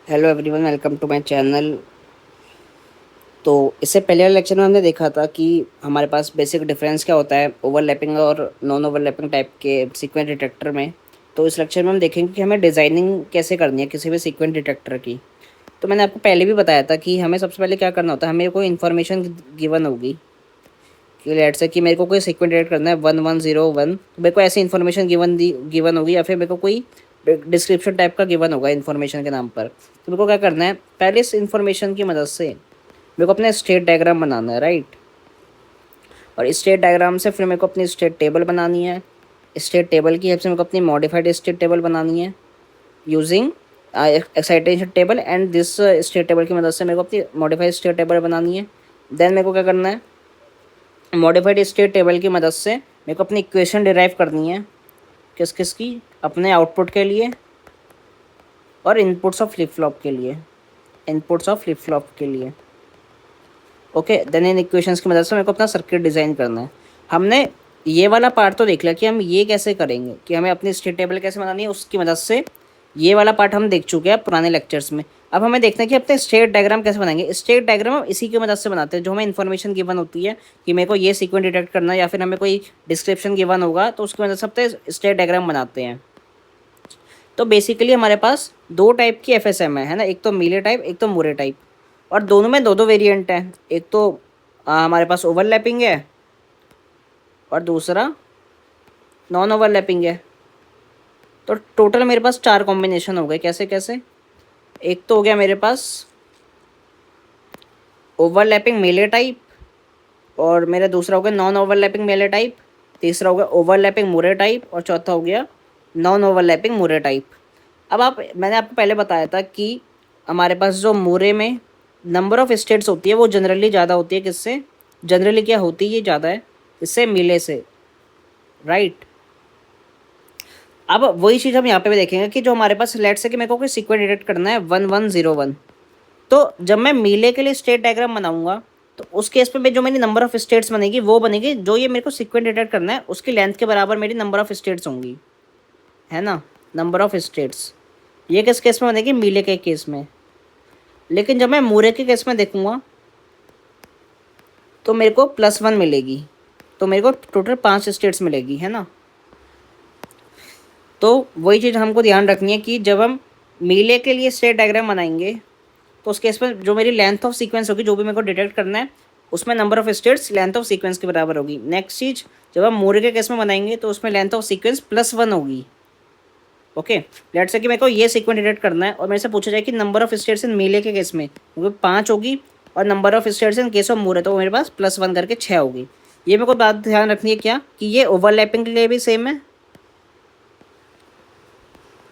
Hello everyone, welcome to my channel. तो इससे पहले वाले लेक्चर में हमने देखा था कि हमारे पास बेसिक डिफरेंस क्या होता है ओवरलैपिंग और नॉन ओवरलैपिंग टाइप के सीक्वेंस डिटेक्टर में। तो इस लेक्चर में हम देखेंगे कि हमें डिज़ाइनिंग कैसे करनी है किसी भी सीक्वेंस डिटेक्टर की। तो मैंने आपको पहले भी बताया था कि हमें सबसे पहले क्या करना होता है। हमें कोई इन्फॉर्मेशन गिवन होगी कि लेट से कि मेरे को कोई सीक्वेंस डिटेक्ट करना है 1101, तो मेरे को ऐसी इन्फॉर्मेशन गिवन होगी या फिर मेरे को कोई डिस्क्रिप्शन टाइप का गिवन होगा इन्फॉर्मेशन के नाम पर। तो मेरे को क्या करना है, पहले इस इन्फॉर्मेशन की मदद से मेरे को अपना स्टेट डायग्राम बनाना है, राइट। और स्टेट डायग्राम से फिर मेरे को अपनी स्टेट टेबल बनानी है। स्टेट टेबल की हेल्प से मेरे को अपनी मॉडिफाइड स्टेट टेबल बनानी है using excitation table and this state table की मदद से मेरे को अपनी मॉडिफाइड स्टेट टेबल बनानी है। देन मेरे को क्या करना है, मॉडिफाइड स्टेट टेबल की मदद से मेरे को अपनी इक्वेशन डिराइव करनी है किस किस की, अपने आउटपुट के लिए और इनपुट्स ऑफ फ्लिप फ्लॉप के लिए, इनपुट्स ऑफ फ्लिप फ्लॉप के लिए। ओके, देन इन इक्वेशंस की मदद से मेरे को अपना सर्किट डिज़ाइन करना है। हमने ये वाला पार्ट तो देख लिया कि हम ये कैसे करेंगे, कि हमें अपनी स्टेट टेबल कैसे बनानी है उसकी मदद से। ये वाला पार्ट हम देख चुके हैं पुराने लेक्चर्स में। अब हमें देखना है कि अपने स्टेट डायग्राम कैसे बनाएंगे। स्टेट डायग्राम हम इसी की मदद से बनाते हैं जो हमें इन्फॉर्मेशन गिवन होती है कि मेरे को ये सीक्वेंस डिटेक्ट करना है या फिर हमें कोई डिस्क्रिप्शन गिवन होगा तो उसकी मदद से अपने स्टेट डायग्राम बनाते हैं। तो बेसिकली हमारे पास दो टाइप की एफएसएम है ना, एक तो मीले टाइप एक तो मूरे टाइप। और दोनों में दो दो वेरिएंट हैं। एक तो हमारे पास ओवरलैपिंग है और दूसरा नॉन ओवरलैपिंग है। तो टोटल मेरे पास चार कॉम्बिनेशन हो गए। कैसे कैसे, एक तो हो गया मेरे पास ओवरलैपिंग मेले टाइप, और मेरा दूसरा हो गया नॉन ओवरलैपिंग मेले टाइप, तीसरा हो गया ओवरलैपिंग मुरे टाइप और चौथा हो गया नॉन ओवरलैपिंग मुरे टाइप। अब मैंने आपको पहले बताया था कि हमारे पास जो मुरे में नंबर ऑफ स्टेट्स होती है वो जनरली ज़्यादा होती है किससे, जनरली क्या होती है ज़्यादा है इससे, मिले से, राइट। अब वही चीज़ हम यहाँ पे भी देखेंगे कि जो हमारे पास लेट से कि मेरे को कोई सीक्वेंस डिटेक्ट करना है 1101। तो जब मैं मीले के लिए स्टेट डायग्राम बनाऊंगा तो उस केस में जो मेरी नंबर ऑफ स्टेट्स बनेगी वो बनेगी जो ये मेरे को सीक्वेंस डिटेक्ट करना है उसकी लेंथ के बराबर मेरी नंबर ऑफ स्टेट्स होंगी, है ना, नंबर ऑफ स्टेट्स। ये किस केस में बनेगी, मीले के केस में। लेकिन जब मैं मूरे के केस में देखूंगा तो मेरे को +1 मिलेगी, तो मेरे को टोटल 5 स्टेट्स मिलेगी, है ना। तो वही चीज़ हमको ध्यान रखनी है कि जब हम मीले के लिए स्टेट डायग्राम बनाएंगे तो उस केस में जो मेरी लेंथ ऑफ सीक्वेंस होगी जो भी मेरे को डिटेक्ट करना है उसमें number of states length of sequence के बराबर होगी। नेक्स्ट चीज़, जब हम मूरे के केस में बनाएंगे तो उसमें लेंथ ऑफ सीक्वेंस +1 होगी। ओके, लेट्स से कि मेरे को ये सीक्वेंस डिटेक्ट करना है और मेरे से पूछा जाए कि नंबर ऑफ स्टेट्स इन मीले के केस में वो 5 होगी और number of states in case of मूरे तो मेरे पास +1 करके 6 होगी। ये मेरे को बात ध्यान रखनी है क्या, कि ये ओवरलैपिंग के लिए भी सेम है,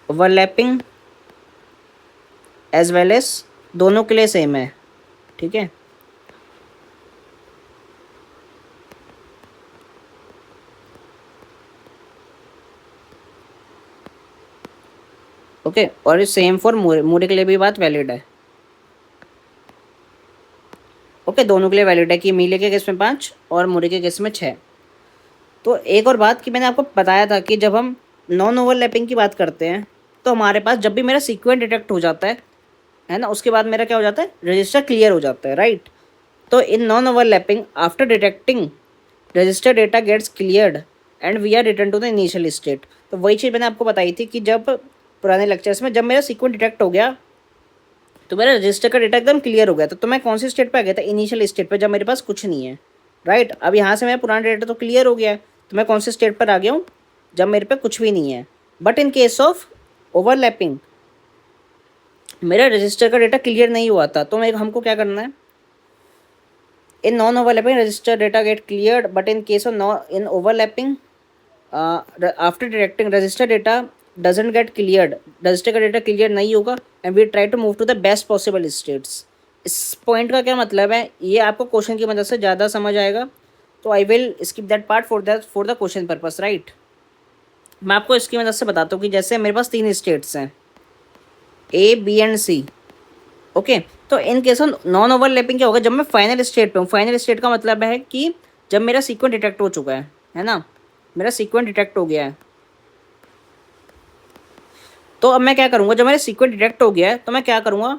ओवरलैपिंग एज वेल एज दोनों के लिए सेम है, ठीक है। ओके, और ये सेम फॉर मूरे, मूरे के लिए भी बात वैलिड है। ओके, दोनों के लिए वैलिड है कि मीले के केस में 5 और मूरे के केस में 6। तो एक और बात कि मैंने आपको बताया था कि जब हम नॉन ओवरलैपिंग की बात करते हैं तो हमारे पास जब भी मेरा सीक्वेंस डिटेक्ट हो जाता है ना, उसके बाद मेरा क्या हो जाता है, रजिस्टर क्लियर हो जाता है, राइट। तो in non overlapping after detecting register data gets cleared and we are return to the initial state. तो वही चीज़ मैंने आपको बताई थी कि जब पुराने लेक्चर्स में जब मेरा सीक्वेंस डिटेक्ट हो गया तो मेरा रजिस्टर का डेटा एकदम क्लियर हो गया था। तो मैं कौन सी स्टेट पे आ गया था, इनिशियल स्टेट पे, जब मेरे पास कुछ नहीं है, राइट। अब यहाँ से मेरा पुराना डेटा तो क्लियर हो गया है तो मैं कौन सी स्टेट पर आ गया हूँ, जब मेरे पे कुछ भी नहीं है। But in case of overlapping मेरा रजिस्टर का डेटा क्लियर नहीं हुआ था, तो मैं हमको क्या करना है, in non overlapping register data get cleared but in case of non in overlapping after detecting register data doesn't get cleared, register का डेटा क्लियर नहीं होगा and we try to move to the best possible states. इस point का क्या मतलब है, ये आपको क्वेश्चन की मदद से ज़्यादा समझ आएगा, तो I will skip that part for the question purpose, right. मैं आपको इसकी मदद से बताता हूँ कि जैसे मेरे पास 3 स्टेट्स हैं A B and C. Okay, तो in case of non overlapping क्या होगा, जब मैं फाइनल स्टेट पे हूँ, फाइनल स्टेट का मतलब है कि जब मेरा सीक्वेंस डिटेक्ट हो चुका है ना, मेरा सीक्वेंस डिटेक्ट हो गया है। तो अब मैं क्या करूँगा, जब मेरा सीक्वेंस डिटेक्ट हो गया है तो मैं क्या करूँगा,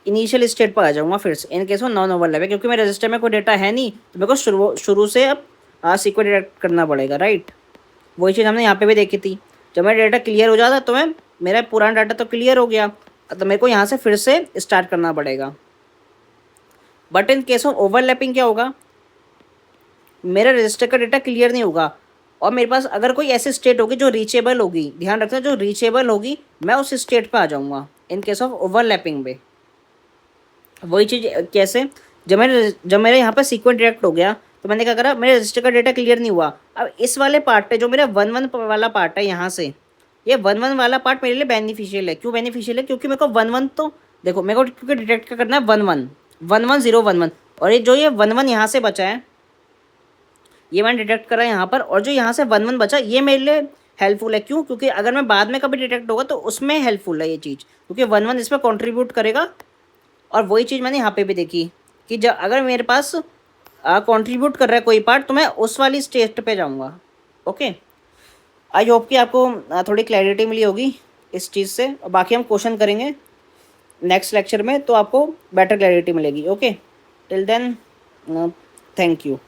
इनिशियल स्टेट पर आ जाऊँगा फिर से, इन केस ऑफ नॉन ओवरलैप है, क्योंकि मेरे रजिस्टर में कोई डेटा है नहीं तो मेरे को शुरू से अब सीक्वेंस डिटेक्ट करना पड़ेगा, राइट। वही चीज़ हमने यहाँ पे भी देखी थी। जब मेरा डेटा क्लियर हो जाता तो मैं, मेरा पुराना डाटा तो क्लियर हो गया, तो मेरे को यहाँ से फिर से स्टार्ट करना पड़ेगा। But in case of overlapping क्या होगा, मेरा रजिस्टर का डेटा क्लियर नहीं होगा और मेरे पास अगर कोई ऐसी स्टेट होगी जो रीचेबल होगी, ध्यान रखना जो रीचेबल होगी, मैं उस स्टेट पे आ जाऊँगा इन केस ऑफ ओवरलैपिंग में। वही चीज़ कैसे, जब मेरे यहाँ पर सीक्वेंस डिटेक्ट हो गया तो मैंने क्या करा, मेरे रजिस्टर का डेटा क्लियर नहीं हुआ। अब इस वाले पार्ट पे जो मेरा 1-1 वाला पार्ट है यहाँ से, ये 1-1 वाला पार्ट मेरे लिए बेनिफिशियल है। क्यों बेनिफिशियल है, क्योंकि मेरे को 1-1 तो देखो, मेरे को क्योंकि डिटेक्ट क्या करना है 1-1 1-1 0-1-1, और ये जो ये 1-1 यहाँ से बचा है ये मैंने डिटेक्ट करा यहाँ पर, और जो यहाँ से 1-1 बचा ये मेरे लिए हेल्पफुल है। क्यों, क्योंकि अगर मैं बाद में कभी डिटेक्ट होगा तो उसमें हेल्पफुल है ये चीज़, क्योंकि 1-1 इसमें कॉन्ट्रीब्यूट करेगा। और वही चीज़ मैंने यहाँ पे भी देखी कि जब अगर मेरे पास कंट्रीब्यूट कर रहा है कोई पार्ट तो मैं उस वाली स्टेट पे जाऊँगा। ओके, आई होप कि आपको थोड़ी क्लैरिटी मिली होगी इस चीज़ से। और बाकी हम क्वेश्चन करेंगे नेक्स्ट लेक्चर में तो आपको बेटर क्लैरिटी मिलेगी। Okay, till then thank you.